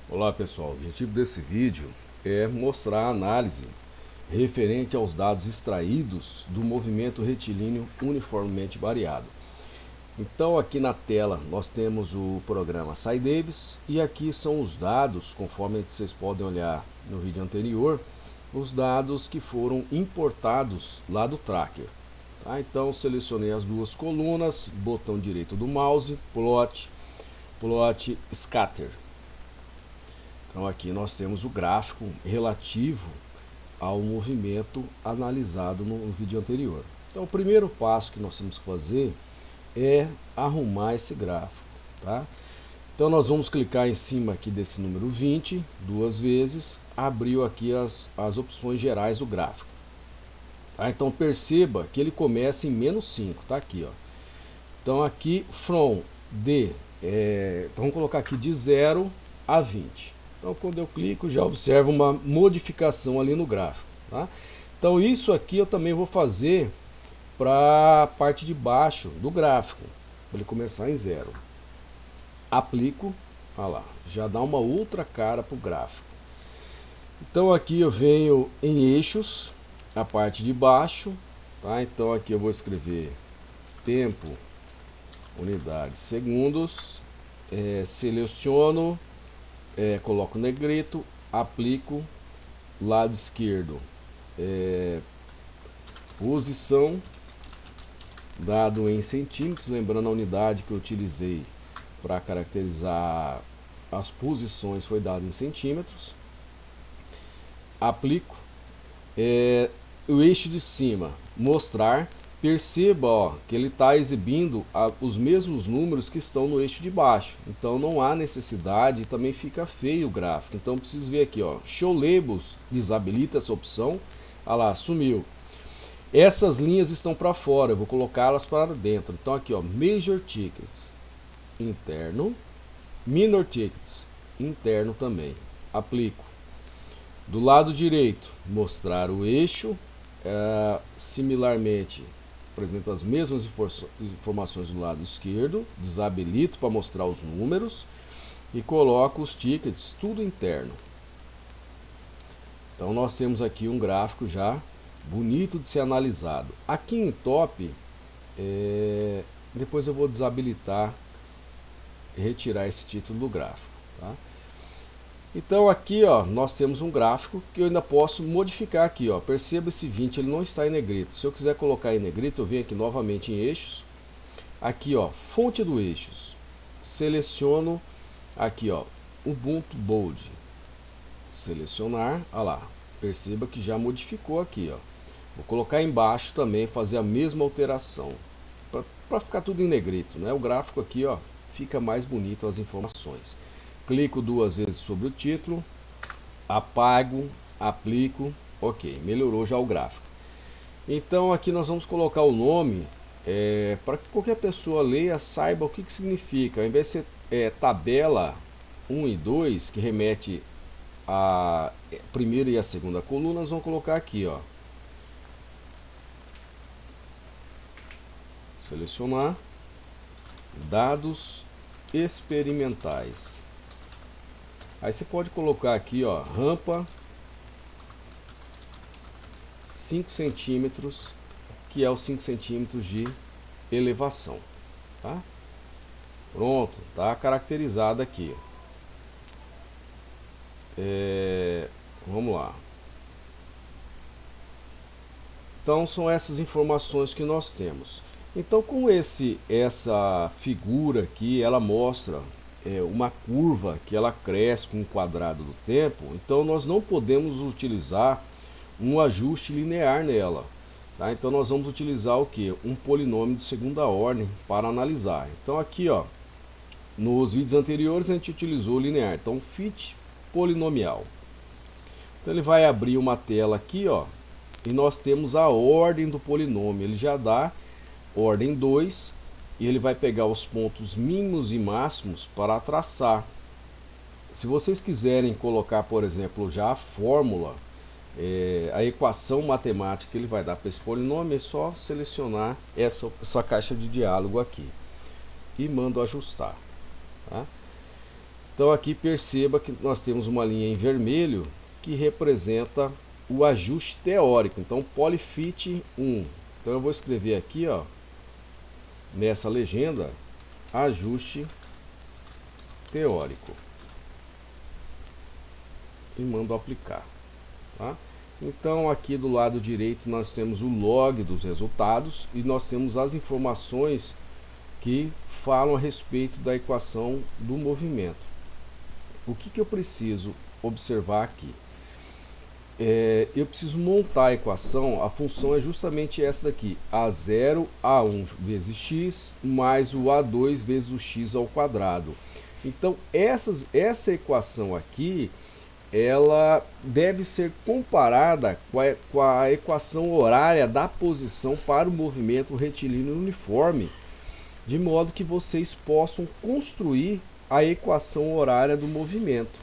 Olá pessoal, o objetivo desse vídeo é mostrar a análise referente aos dados extraídos do movimento retilíneo uniformemente variado. Então aqui na tela nós temos o programa SciDavis e aqui são os dados, conforme vocês podem olhar no vídeo anterior, os dados que foram importados lá do tracker. Tá? Então selecionei as duas colunas, botão direito do mouse, plot scatter. Então aqui nós temos o gráfico relativo ao movimento analisado no vídeo anterior. Então o primeiro passo que nós temos que fazer é arrumar esse gráfico. Tá? Então nós vamos clicar em cima aqui desse número 20 duas vezes, abriu aqui as opções gerais do gráfico. Tá? Então perceba que ele começa em -5, tá aqui, ó. Então aqui from de, então vamos colocar aqui de 0 a 20. Então quando eu clico já observo uma modificação ali no gráfico. Tá? Então isso aqui eu também vou fazer para a parte de baixo do gráfico, para ele começar em 0. Aplico, olha lá, já dá uma outra cara para o gráfico. Então aqui eu venho em eixos, a parte de baixo, tá? Então aqui eu vou escrever tempo, unidades, segundos, seleciono, coloco negrito, aplico, lado esquerdo, posição, dado em centímetros, lembrando a unidade que eu utilizei para caracterizar as posições foi dado em centímetros. Aplico, o eixo de cima, mostrar. Perceba, ó, que ele está exibindo os mesmos números que estão no eixo de baixo. Então não há necessidade e também fica feio o gráfico. Então preciso ver aqui, ó, Show Labels, desabilita essa opção. Ah lá, sumiu. Essas linhas estão para fora, eu vou colocá-las para dentro. Então aqui, ó, Major Tickets, interno, Minor Tickets, interno também. Aplico. Do lado direito, mostrar o eixo, similarmente apresenta as mesmas informações do lado esquerdo, desabilito para mostrar os números e coloco os tickets, tudo interno. Então nós temos aqui um gráfico já bonito de ser analisado. Aqui em top, depois eu vou desabilitar e retirar esse título do gráfico. Tá? Então aqui, ó, nós temos um gráfico que eu ainda posso modificar aqui, ó. Perceba esse 20, ele não está em negrito. Se eu quiser colocar em negrito, eu venho aqui novamente em eixos. Aqui, ó, fonte do eixos. Seleciono aqui, ó, Ubuntu Bold. Selecionar, olha lá. Perceba que já modificou aqui, ó. Vou colocar embaixo também, fazer a mesma alteração. Para ficar tudo em negrito, né? O gráfico aqui, ó, fica mais bonito as informações. Clico duas vezes sobre o título, apago, aplico, ok, melhorou já o gráfico. Então aqui nós vamos colocar o nome, para que qualquer pessoa leia, saiba o que significa. Ao invés de ser tabela 1 e 2, que remete a primeira e a segunda coluna, nós vamos colocar aqui, ó. Selecionar, dados experimentais. Aí você pode colocar aqui, ó, rampa 5 centímetros, que é os 5 centímetros de elevação. Tá? Pronto, tá caracterizado aqui. Vamos lá. Então são essas informações que nós temos. Então com essa figura aqui, ela mostra uma curva que ela cresce com o quadrado do tempo. Então nós não podemos utilizar um ajuste linear nela. Tá? Então nós vamos utilizar o que? Um polinômio de segunda ordem para analisar. Então aqui, ó, nos vídeos anteriores a gente utilizou linear. Então fit polinomial. Então ele vai abrir uma tela aqui, ó, e nós temos a ordem do polinômio. Ele já dá ordem 2 e ele vai pegar os pontos mínimos e máximos para traçar. Se vocês quiserem colocar, por exemplo, já a fórmula, a equação matemática que ele vai dar para esse polinômio, é só selecionar essa caixa de diálogo aqui e mando ajustar. Tá? Então aqui perceba que nós temos uma linha em vermelho que representa o ajuste teórico. Então Polyfit 1. Então eu vou escrever aqui, ó, nessa legenda, ajuste teórico. E mando aplicar. Tá? Então aqui do lado direito nós temos o log dos resultados e nós temos as informações que falam a respeito da equação do movimento. O que eu preciso observar aqui? Eu preciso montar a equação. A função é justamente essa daqui, A0, A1 vezes x, mais o A2 vezes o x ao quadrado. Então essa equação aqui, ela deve ser comparada com a equação horária da posição para o movimento retilíneo uniforme, de modo que vocês possam construir a equação horária do movimento.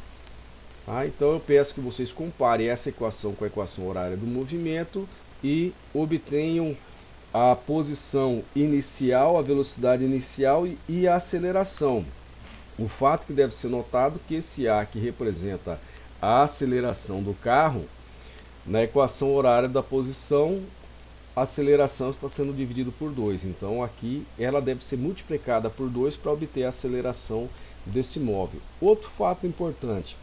Tá? Então eu peço que vocês comparem essa equação com a equação horária do movimento e obtenham a posição inicial, a velocidade inicial e a aceleração. O fato que deve ser notado que esse A que representa a aceleração do carro, na equação horária da posição, a aceleração está sendo dividida por 2. Então aqui ela deve ser multiplicada por 2 para obter a aceleração desse móvel. Outro fato importante,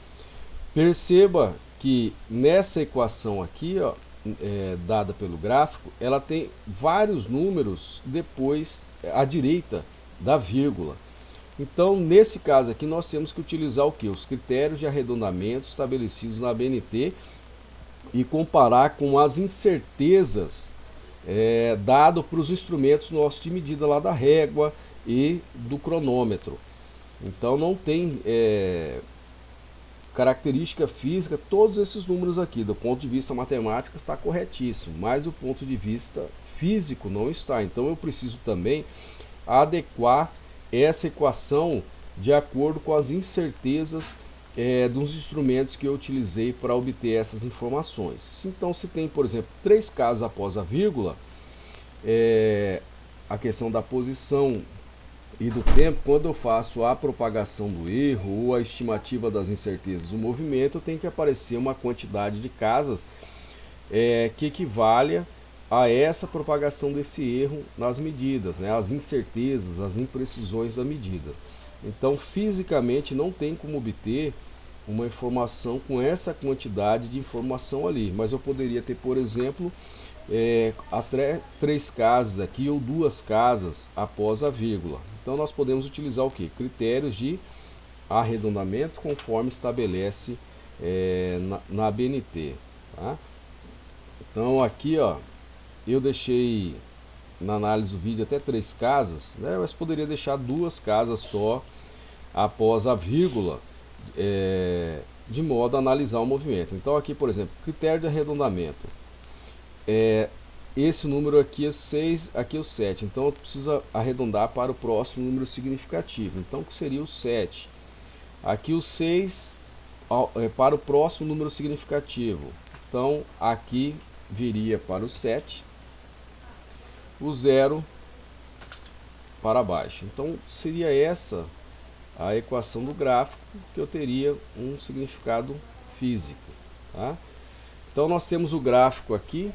perceba que nessa equação aqui, ó, dada pelo gráfico, ela tem vários números depois à direita da vírgula. Então nesse caso aqui nós temos que utilizar o que? Os critérios de arredondamento estabelecidos na ABNT e comparar com as incertezas dado para os instrumentos nossos de medida lá da régua e do cronômetro. Então não tem característica física, todos esses números aqui, do ponto de vista matemático está corretíssimo, mas do ponto de vista físico não está. Então eu preciso também adequar essa equação de acordo com as incertezas dos instrumentos que eu utilizei para obter essas informações. Então se tem, por exemplo, 3 casos após a vírgula, a questão da posição e do tempo, quando eu faço a propagação do erro ou a estimativa das incertezas do movimento, tem que aparecer uma quantidade de casas que equivale a essa propagação desse erro nas medidas, né? As incertezas, as imprecisões da medida. Então fisicamente não tem como obter uma informação com essa quantidade de informação ali, mas eu poderia ter, por exemplo, até 3 casas aqui ou 2 casas após a vírgula. Então nós podemos utilizar o que? Critérios de arredondamento conforme estabelece na ABNT. Tá? Então aqui, ó, eu deixei na análise do vídeo até 3 casas, né, mas poderia deixar 2 casas só após a vírgula, de modo a analisar o movimento. Então aqui, por exemplo, critério de arredondamento. Esse número aqui é 6, aqui é o 7. Então eu preciso arredondar para o próximo número significativo. Então que seria o 7. Aqui o 6 para o próximo número significativo. Então aqui viria para o 7. O 0 para baixo. Então seria essa a equação do gráfico, que eu teria um significado físico. Tá? Então nós temos o gráfico aqui.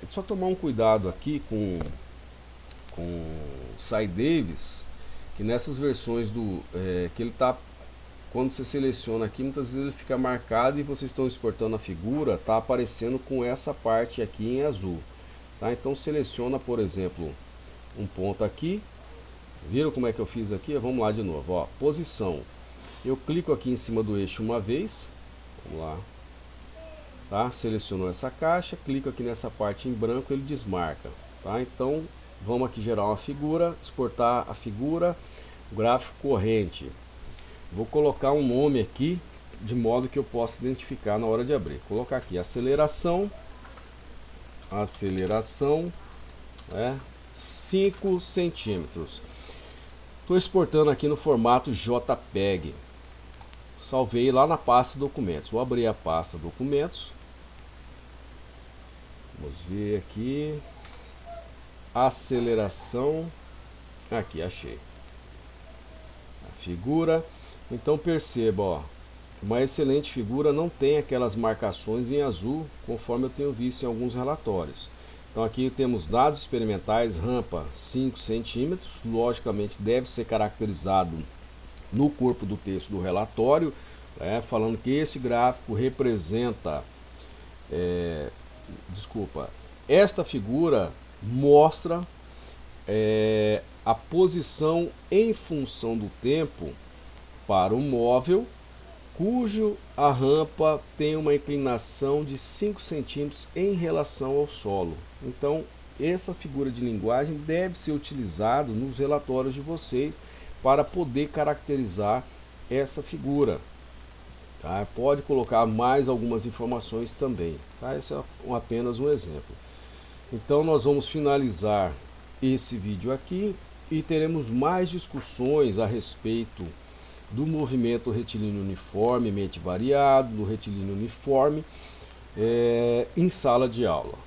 Só tomar um cuidado aqui com Cy Davis, que nessas versões que ele tá, quando você seleciona aqui, muitas vezes ele fica marcado e vocês estão exportando a figura, tá aparecendo com essa parte aqui em azul. Tá? Então seleciona, por exemplo, um ponto aqui. Viram como é que eu fiz aqui? Vamos lá de novo. Ó, posição. Eu clico aqui em cima do eixo uma vez. Vamos lá. Tá? Selecionou essa caixa, clico aqui nessa parte em branco, ele desmarca. Tá? Então vamos aqui gerar uma figura, exportar a figura, gráfico corrente. Vou colocar um nome aqui, de modo que eu possa identificar na hora de abrir. Vou colocar aqui aceleração, 5 centímetros. Estou exportando aqui no formato JPEG. Salvei lá na pasta documentos. Vou abrir a pasta documentos. Vamos ver aqui. Aceleração. Aqui, achei. A figura. Então perceba, ó, uma excelente figura não tem aquelas marcações em azul, conforme eu tenho visto em alguns relatórios. Então aqui temos dados experimentais, rampa 5 centímetros, logicamente deve ser caracterizado no corpo do texto do relatório, falando que esse gráfico representa, esta figura mostra a posição em função do tempo para o móvel, cujo a rampa tem uma inclinação de 5 centímetros em relação ao solo. Então, essa figura de linguagem deve ser utilizada nos relatórios de vocês para poder caracterizar essa figura. Tá? Pode colocar mais algumas informações também. Tá? Esse é apenas um exemplo. Então, nós vamos finalizar esse vídeo aqui e teremos mais discussões a respeito do movimento retilíneo uniformemente variado, do retilíneo uniforme, em sala de aula.